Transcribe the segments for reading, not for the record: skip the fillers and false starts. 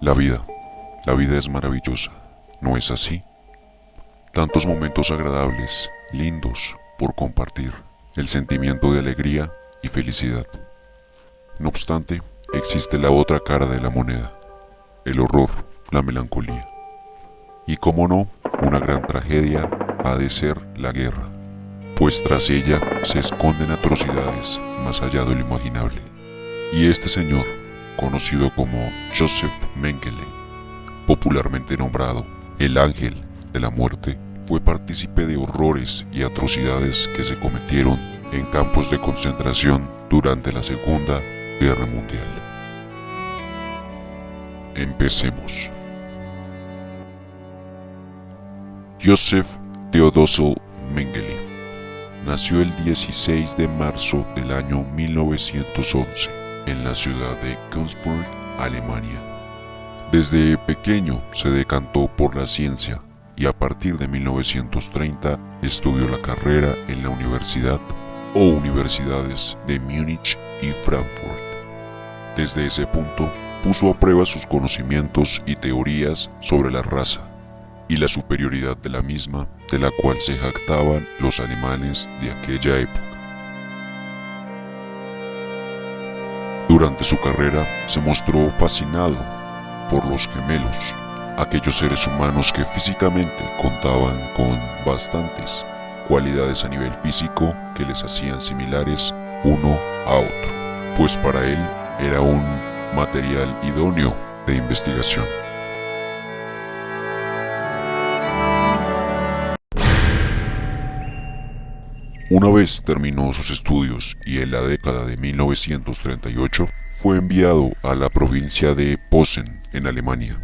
La vida, la vida es maravillosa, ¿no es así? Tantos momentos agradables, lindos, por compartir, el sentimiento de alegría y felicidad. No obstante, existe la otra cara de la moneda, el horror, la melancolía. Y cómo no, una gran tragedia ha de ser la guerra, pues tras ella se esconden atrocidades más allá de lo imaginable. Y este señor, conocido como Joseph Mengele, popularmente nombrado el Ángel de la Muerte, fue partícipe de horrores y atrocidades que se cometieron en campos de concentración durante la Segunda Guerra Mundial. Empecemos. Joseph Theodorsel Mengele nació el 16 de marzo del año 1911 en la ciudad de Günzburg, Alemania. Desde pequeño se decantó por la ciencia y a partir de 1930 estudió la carrera en la universidad o universidades de Múnich y Frankfurt. Desde ese punto puso a prueba sus conocimientos y teorías sobre la raza y la superioridad de la misma, de la cual se jactaban los alemanes de aquella época. Durante su carrera se mostró fascinado por los gemelos, aquellos seres humanos que físicamente contaban con bastantes cualidades a nivel físico que les hacían similares uno a otro, pues para él era un material idóneo de investigación. Una vez terminó sus estudios y en la década de 1938 fue enviado a la provincia de Posen, en Alemania,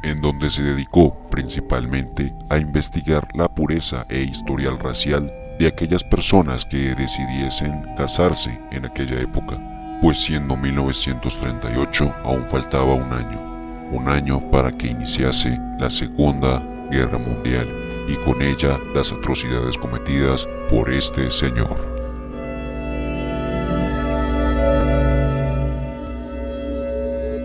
en donde se dedicó principalmente a investigar la pureza e historial racial de aquellas personas que decidiesen casarse en aquella época, pues siendo 1938 aún faltaba un año para que iniciase la Segunda Guerra Mundial y con ella las atrocidades cometidas por este señor.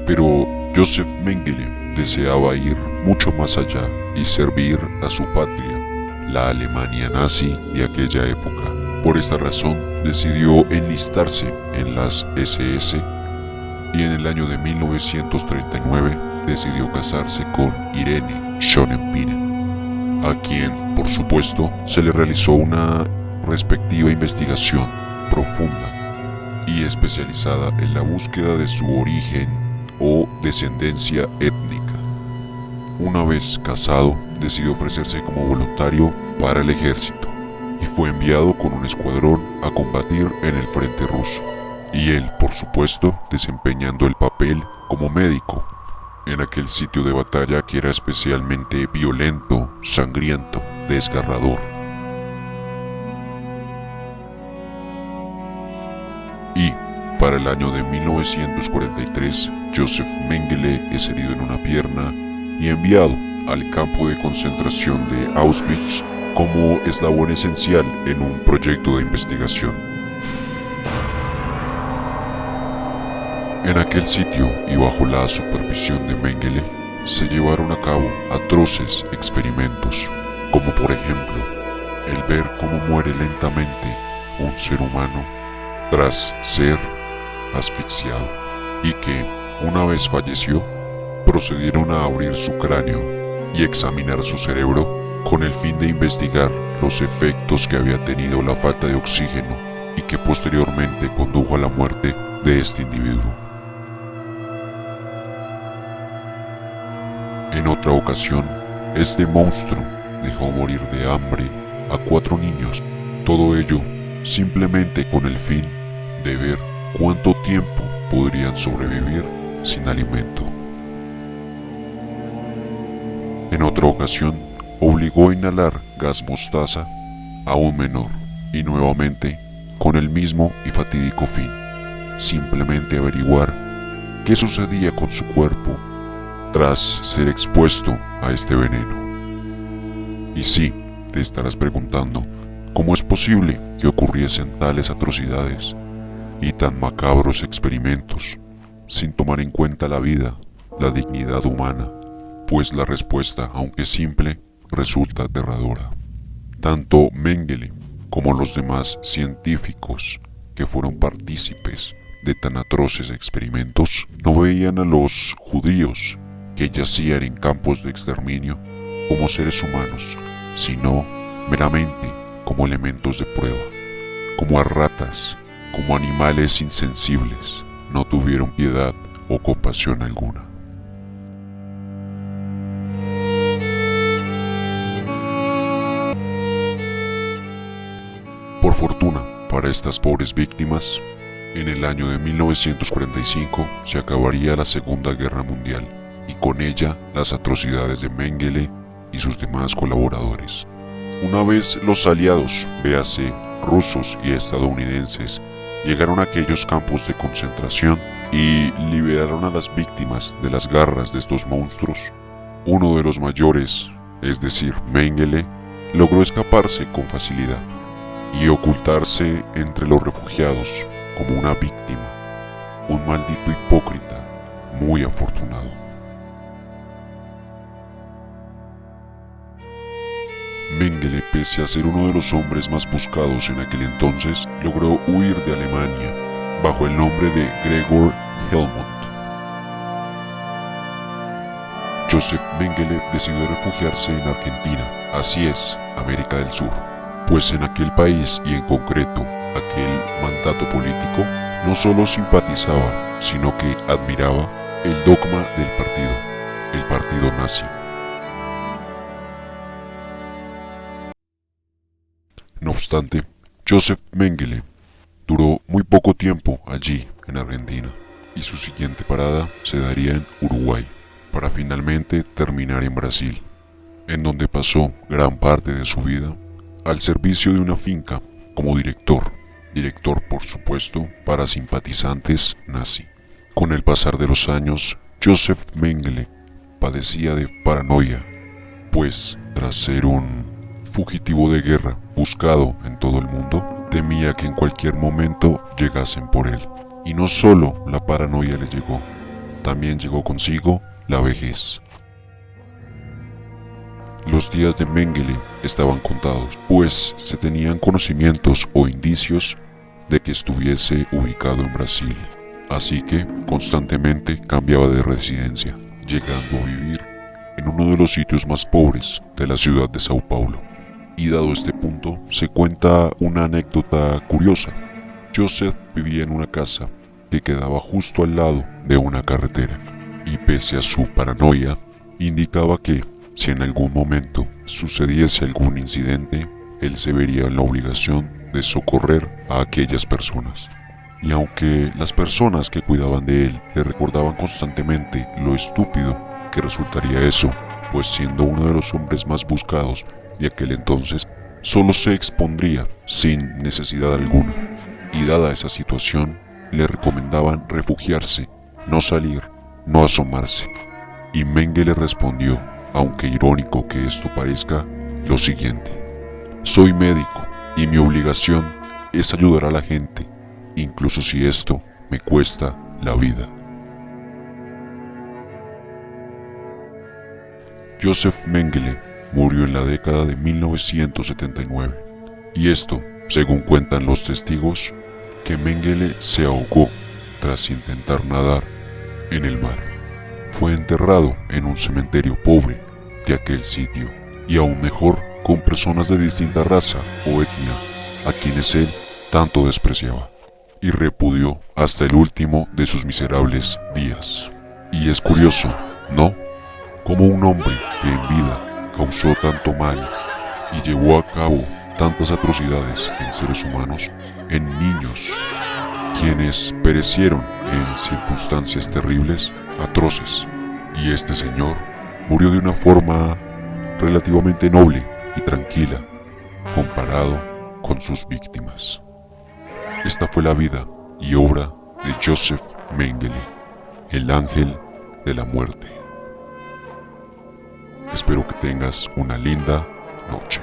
Pero Joseph Mengele deseaba ir mucho más allá y servir a su patria, la Alemania nazi de aquella época. Por esta razón decidió enlistarse en las SS y en el año de 1939 decidió casarse con Irene Schonenpinen, a quien, por supuesto, se le realizó una respectiva investigación profunda y especializada en la búsqueda de su origen o descendencia étnica. Una vez casado, decidió ofrecerse como voluntario para el ejército y fue enviado con un escuadrón a combatir en el frente ruso, y él, por supuesto, desempeñando el papel como médico en aquel sitio de batalla que era especialmente violento, sangriento, desgarrador. Y para el año de 1943, Joseph Mengele es herido en una pierna y enviado al campo de concentración de Auschwitz como eslabón esencial en un proyecto de investigación. En aquel sitio y bajo la supervisión de Mengele se llevaron a cabo atroces experimentos, como por ejemplo el ver cómo muere lentamente un ser humano tras ser asfixiado, y que, una vez falleció, procedieron a abrir su cráneo y examinar su cerebro con el fin de investigar los efectos que había tenido la falta de oxígeno y que posteriormente condujo a la muerte de este individuo. En otra ocasión, este monstruo dejó morir de hambre a 4 niños, todo ello simplemente con el fin de ver cuánto tiempo podrían sobrevivir sin alimento. En otra ocasión, obligó a inhalar gas mostaza a un menor, y nuevamente con el mismo y fatídico fin, simplemente averiguar qué sucedía con su cuerpo tras ser expuesto a este veneno. Y sí, te estarás preguntando, ¿cómo es posible que ocurriesen tales atrocidades y tan macabros experimentos sin tomar en cuenta la vida la dignidad humana, pues la respuesta, aunque simple, resulta aterradora. Tanto Mengele como los demás científicos que fueron partícipes de tan atroces experimentos no veían a los judíos que yacían en campos de exterminio como seres humanos, sino meramente como elementos de prueba, como a ratas, como animales insensibles. No tuvieron piedad o compasión alguna. Por fortuna, para estas pobres víctimas, en el año de 1945 se acabaría la Segunda Guerra Mundial y con ella las atrocidades de Mengele y sus demás colaboradores. Una vez los aliados, véase rusos y estadounidenses, llegaron a aquellos campos de concentración y liberaron a las víctimas de las garras de estos monstruos, uno de los mayores, es decir, Mengele, logró escaparse con facilidad y ocultarse entre los refugiados como una víctima, un maldito hipócrita muy afortunado. Mengele, pese a ser uno de los hombres más buscados en aquel entonces, logró huir de Alemania bajo el nombre de Gregor Helmut. Joseph Mengele decidió refugiarse en Argentina, así es, América del Sur, pues en aquel país y en concreto aquel mandato político no solo simpatizaba, sino que admiraba el dogma del partido, el partido nazi. No obstante, Joseph Mengele duró muy poco tiempo allí en Argentina y su siguiente parada se daría en Uruguay, para finalmente terminar en Brasil, en donde pasó gran parte de su vida al servicio de una finca como director por supuesto para simpatizantes nazi. Con el pasar de los años, Joseph Mengele padecía de paranoia, pues tras ser un fugitivo de guerra buscado en todo el mundo, temía que en cualquier momento llegasen por él. Y no solo la paranoia le llegó, también llegó consigo la vejez. Los días de Mengele estaban contados, pues se tenían conocimientos o indicios de que estuviese ubicado en Brasil, así que constantemente cambiaba de residencia, llegando a vivir en uno de los sitios más pobres de la ciudad de Sao Paulo. Y dado este punto, se cuenta una anécdota curiosa. Joseph vivía en una casa que quedaba justo al lado de una carretera, y pese a su paranoia, indicaba que si en algún momento sucediese algún incidente, él se vería en la obligación de socorrer a aquellas personas. Y aunque las personas que cuidaban de él le recordaban constantemente lo estúpido que resultaría eso, pues siendo uno de los hombres más buscados de aquel entonces, solo se expondría sin necesidad alguna, y dada esa situación, le recomendaban refugiarse, no salir, no asomarse. Y Mengele respondió, aunque irónico que esto parezca, lo siguiente: soy médico y mi obligación es ayudar a la gente, incluso si esto me cuesta la vida. Joseph Mengele murió en la década de 1979, y esto, según cuentan los testigos, que Mengele se ahogó tras intentar nadar en el mar. Fue enterrado en un cementerio pobre de aquel sitio, y aún mejor con personas de distinta raza o etnia, a quienes él tanto despreciaba y repudió hasta el último de sus miserables días. Y es curioso, ¿no?, como un hombre que en vida causó tanto mal y llevó a cabo tantas atrocidades en seres humanos, en niños, quienes perecieron en circunstancias terribles, atroces, y este señor murió de una forma relativamente noble y tranquila comparado con sus víctimas. Esta fue la vida y obra de Joseph Mengele, el ángel de la muerte. Espero que tengas una linda noche.